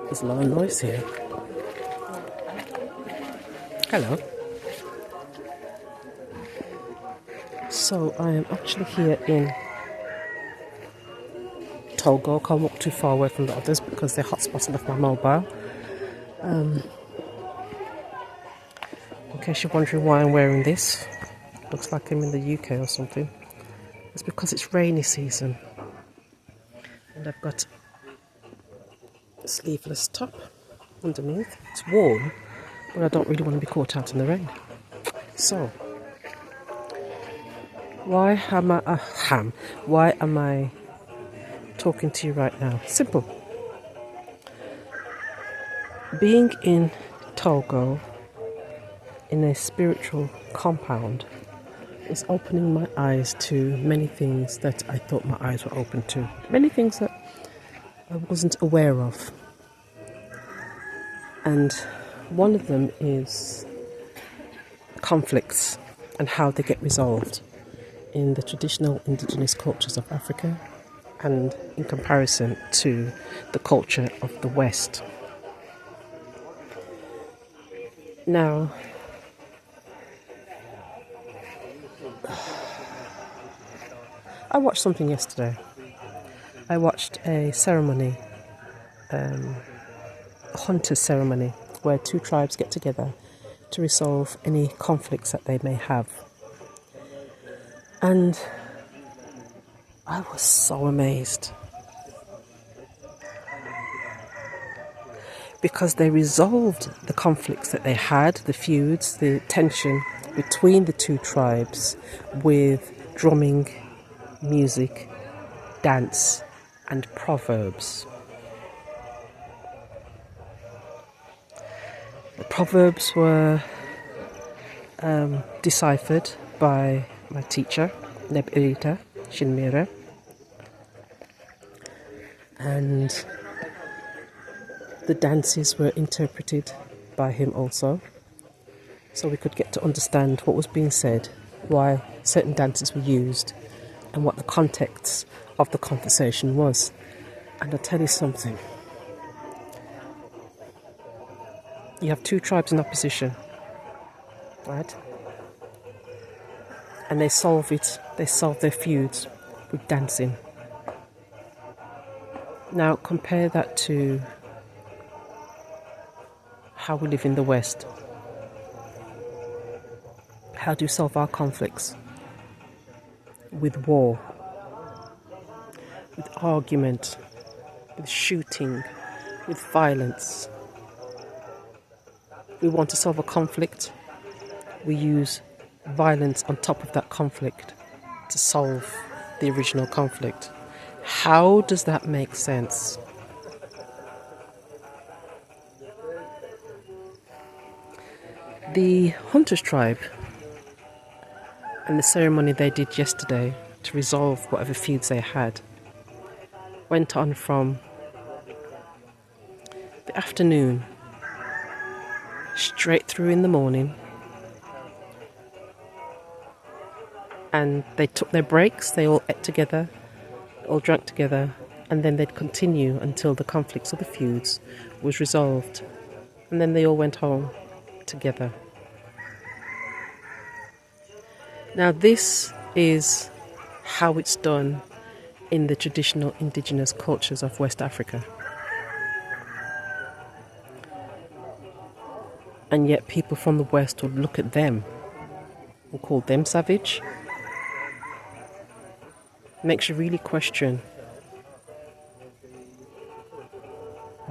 There's a lot of noise here. Hello. So I am actually here in Togo. I can't walk too far away from the others because they're hotspotting off my mobile. In case you're wondering why I'm wearing this, looks like I'm in the UK or something. It's because it's rainy season. And I've got a sleeveless top underneath. It's warm, but I don't really want to be caught out in the rain. So, why am I talking to you right now? Simple. Being in Togo, in a spiritual compound, is opening my eyes to many things that I thought my eyes were open to. Many things that I wasn't aware of. And one of them is conflicts and how they get resolved in the traditional indigenous cultures of Africa and in comparison to the culture of the West. Now, I watched something yesterday. I watched a ceremony, a hunter ceremony, where two tribes get together to resolve any conflicts that they may have. And I was so amazed because they resolved the conflicts that they had, the feuds, the tension between the two tribes with drumming, music, dance, and proverbs. The proverbs were deciphered by my teacher, Nebirita Shinmire, and the dances were interpreted by him also, so we could get to understand what was being said, why certain dances were used, and what the context of the conversation was. And I'll tell you something. You have two tribes in opposition, right? And they solve their feuds with dancing. Now compare that to how we live in the West. How do we solve our conflicts? With war, with argument, with shooting, with violence. We want to solve a conflict, we use violence on top of that conflict to solve the original conflict. How does that make sense? The Hunters tribe and the ceremony they did yesterday to resolve whatever feuds they had went on from the afternoon straight through in the morning, and they took their breaks, they all ate together, all drank together, and then they'd continue until the conflicts or the feuds was resolved, and then they all went home together. Now this is how it's done in the traditional indigenous cultures of West Africa. And yet people from the West would look at them and call them savage. Makes you really question,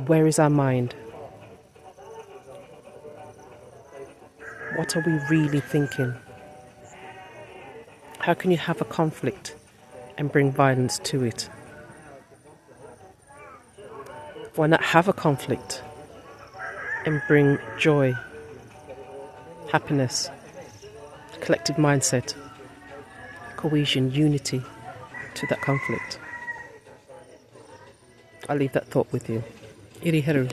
where is our mind? What are we really thinking? How can you have a conflict and bring violence to it? Why not have a conflict and bring joy, happiness, collective mindset, cohesion, unity to that conflict? I'll leave that thought with you. Iri Heru.